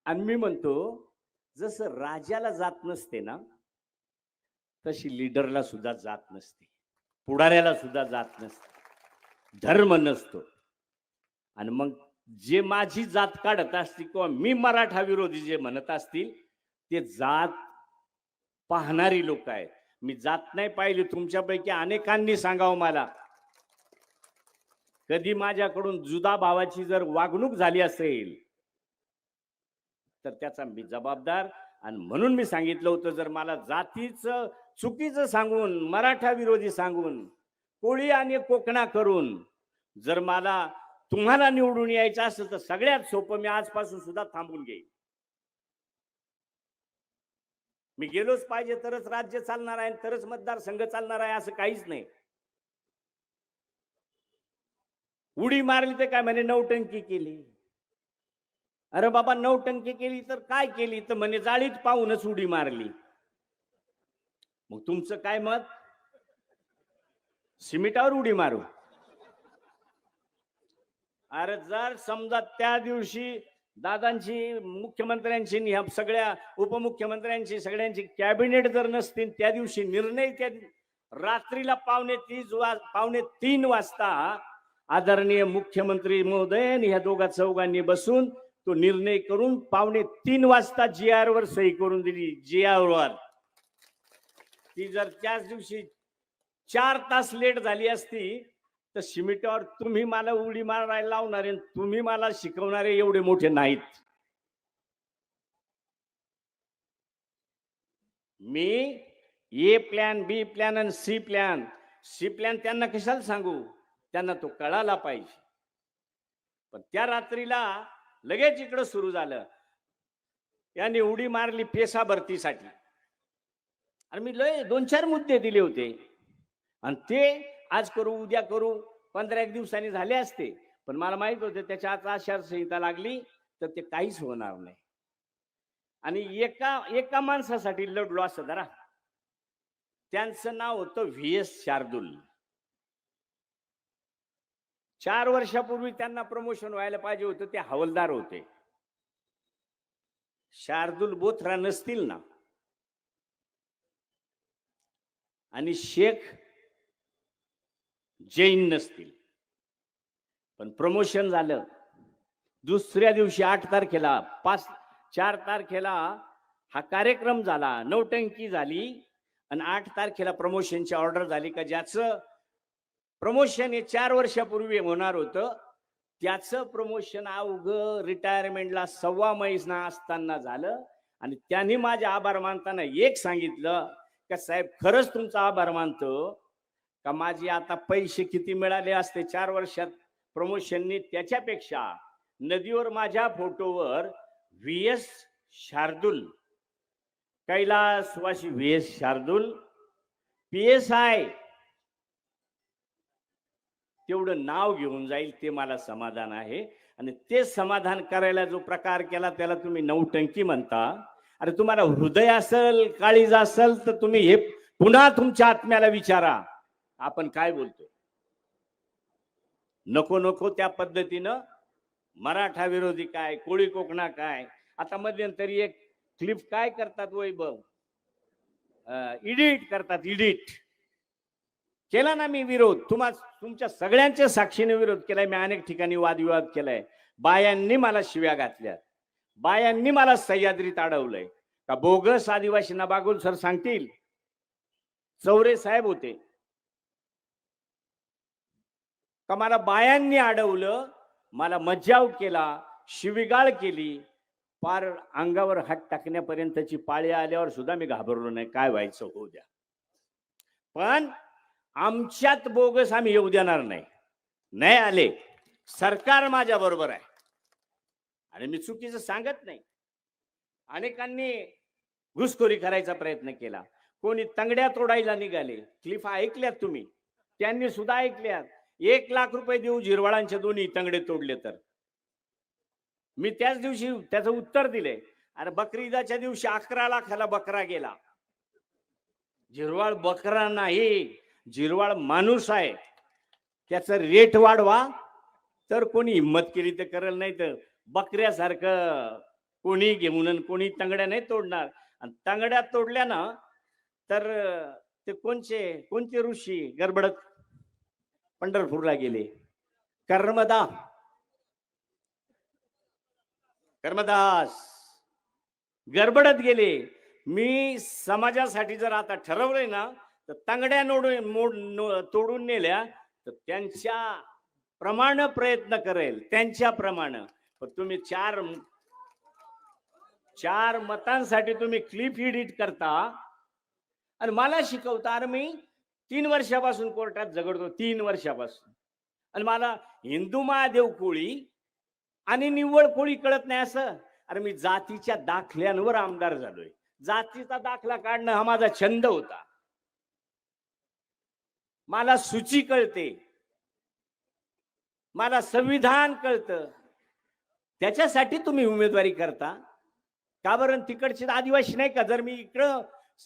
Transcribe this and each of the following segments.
आणि मी म्हणतो जसं राजाला जात नसते ना तशी लीडरला सुद्धा जात नसते, पुढाऱ्याला सुद्धा जात नसते, धर्म नसतो. आणि मग जे माझी जात काढत असतील किंवा मी मराठा विरोधी जे म्हणत असतील ते जात पाहणारी लोक आहेत. मी जात नाही पाहिली. तुमच्यापैकी अनेकांनी सांगावं मला, कधी माझ्याकडून जुदा भावाची जर वागणूक झाली असेल तर त्याचा मी जबाबदार. आणि म्हणून मी सांगितलं होतं, जर मला जातीचं चुकीचं सांगून, मराठा विरोधी सांगून, कोळी आणि कोकणा करून जर मला तुम्हाला निवडून यायचं असेल तर सगळ्यात सोपं, मी आजपासून सुद्धा थांबून घेईन. मी गेलोच पाहिजे तरच राज्य चालणार आहे, तरच मतदारसंघ चालणार आहे असं काहीच नाही. उडी मारली तर काय म्हणे नौटंकी केली. अरे बाबा, नौटंकी केली तर काय केली? तर म्हणे जाळीत पाहूनच उडी मारली. मग तुमचं काय मत? सिमिटावर उडी मारू? अरे जर समजा त्या दिवशी दादांची, मुख्यमंत्र्यांची, ह्या सगळ्या उपमुख्यमंत्र्यांची, सगळ्यांची कॅबिनेट जर नसतील, त्या दिवशी निर्णय त्या रात्रीला 2:45 वाजता आदरणीय मुख्यमंत्री महोदय आणि ह्या दोघा चौघांनी बसून तो निर्णय करून 2:45 वाजता GR वर सही करून दिली. GR वर ती जर त्याच दिवशी 4 तास लेट झाली असती तर सिमिटावर तुम्ही मला उडी मारायला लावणारे, तुम्ही मला शिकवणारे एवढे मोठे नाहीत. मी ए प्लॅन, बी प्लॅन आणि सी प्लॅन त्यांना कशाला सांगू? त्यांना तो कळाला पाहिजे. पण त्या रात्रीला लगेच इकडं सुरू झालं, यांनी उडी मारली पेसा भरतीसाठी. आणि मी लय 2-4 मुद्दे दिले होते आणि ते आज करू, उद्या करू, 15 दिवसांनी झाले असते. पण मला माहित होतं त्याच्या आता आचारसंहिता लागली तर ते काहीच होणार नाही. आणि एका माणसासाठी लढलो असं जरा. त्यांचं नाव होतं VS शार्दूल. 4 वर्षापूर्वी त्यांना प्रमोशन व्हायला पाहिजे होतं, ते हवलदार होते. शार्दूल बोथरा नसतील ना, आणि शेख जैन नसतील, पण प्रमोशन झालं. दुसऱ्या दिवशी 8 तारखेला 4 तारखेला हा कार्यक्रम झाला, नौटंकी झाली आणि 8 तारखेला प्रमोशनची ऑर्डर झाली. का ज्याचं प्रमोशन हे 4 वर्षापूर्वी होणार होतं त्याचं प्रमोशन अवघं रिटायरमेंटला 1.25 महिना असताना झालं. आणि त्यांनी माझे आभार मानताना एक सांगितलं का साहेब, खरंच तुमचा आभार मानतो का माझे आता पैसे किती मिळाले असते 4 वर्षात प्रमोशननी, त्याच्यापेक्षा नदीवर माझ्या फोटोवर VS शार्दूल, कैलासवासी VS शार्दूल PSI तेवढं नाव घेऊन जाईल, ते मला समाधान आहे. आणि ते समाधान करायला जो प्रकार केला त्याला तुम्ही नौटंकी म्हणता. अरे तुम्हाला हृदय असेल, काळीज असेल तर तुम्ही हे पुन्हा तुमच्या आत्म्याला विचारा, आपण काय बोलतो. नको नको त्या पद्धतीनं मराठा विरोधी काय, कोळी कोकणा काय. आता मध्यंतरी एक क्लिप काय करतात, वैभव एडिट करतात, एडिट केला ना मी विरोध. तुमच्या सगळ्यांच्या साक्षीने विरोध केलाय मी. अनेक ठिकाणी वादविवाद केलाय. बायांनी मला शिव्या घातल्या, बायांनी मला सह्याद्रीत अडवलंय. का बोगस आदिवासी नाबागुल सर सांगतील, चौरे साहेब होते का मला बायांनी अडवलं, मला मज्जाव केला, शिवीगाळ केली, पार अंगावर हात टाकण्यापर्यंतची पाळी आल्यावर सुद्धा मी घाबरलो नाही. काय व्हायचं होऊ द्या, पण आमच्यात बोगस आम्ही येऊ देणार नाही. नाही आले, सरकार माझ्या बरोबर आहे आणि मी चुकीचं सांगत नाही. अनेकांनी घुसखोरी करायचा प्रयत्न केला, कोणी तंगड्या तोडायला निघाले. क्लिप ऐकल्यात तुम्ही, त्यांनी सुद्धा ऐकल्यात. 1 लाख रुपये देऊ झिरवाळांचे दोन्ही तंगडे तोडले तर. मी त्याच दिवशी त्याचं उत्तर दिले. अरे बकरी ईदाच्या दिवशी 11 लाखाला बकरा गेला. झिरवाळ बकरा नाही, झिरवाळ माणूस आहे. त्याचं रेट वाढवा तर कोणी हिंमत केली तर करेल, नाही तर बकऱ्यासारखं कोणी घेऊन आणि कोणी तंगड्या नाही तोडणार. आणि तंगड्या तोडल्या ना तर ते कोणते ऋषी गडबडत पंढरपूरला गेले. कर्मदा कर्मदास गडबडत गेले. मी समाजासाठी जर आता ठरवलंय ना तर तंगड्या तोडून नेल्या तर त्यांच्या प्रमाण प्रयत्न करेल, त्यांच्याप्रमाणे. पण तुम्ही चार मतांसाठी तुम्ही क्लिप एडिट करता आणि मला शिकवता. अरे मी 3 वर्षापासून कोर्टात झगडतो, 3 वर्षापासून. आणि मला हिंदू महादेव कोळी आणि निव्वळ कोळी कळत नाही असं. अरे मी जातीच्या दाखल्यांवर आमदार झालोय. जातीचा दाखला काढणं हा माझा छंद होता. मला सूची कळते, मला संविधान कळतं. त्याच्यासाठी तुम्ही उमेदवारी करता का बरं? तिकडचे आदिवासी नाही का? जर मी इकडं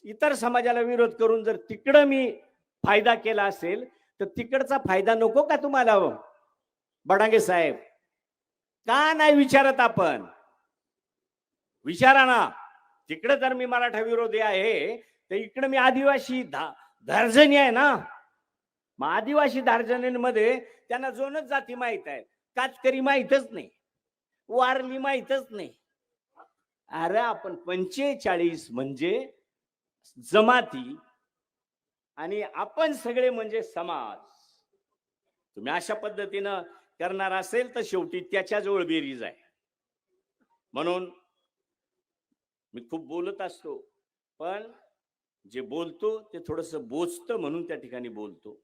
इतर समाजाला विरोध करून जर तिकडं मी फायदा केला असेल तर तिकडचा फायदा नको का तुम्हाला? बडांगे साहेब का नाही विचारत आपण? विचारा ना. तिकडे जर मी मराठा विरोधी आहे तर इकडे मी आदिवासी धार्जनी आहे ना. मग आदिवासी धार्जनीमध्ये त्यांना जोनच जाती माहित आहे, कातकरी माहितच नाही, वारली माहितच नाही. अरे आपण 45 म्हणजे जमाती आणि आपण सगळे म्हणजे समाज. तुम्ही अशा पद्धतीनं करणार असेल तर शेवटी त्याच्याजवळ बेरीज आहे. म्हणून मी खूप बोलत असतो, पण जे बोलतो ते थोडंसं बोचतं म्हणून त्या ठिकाणी बोलतो.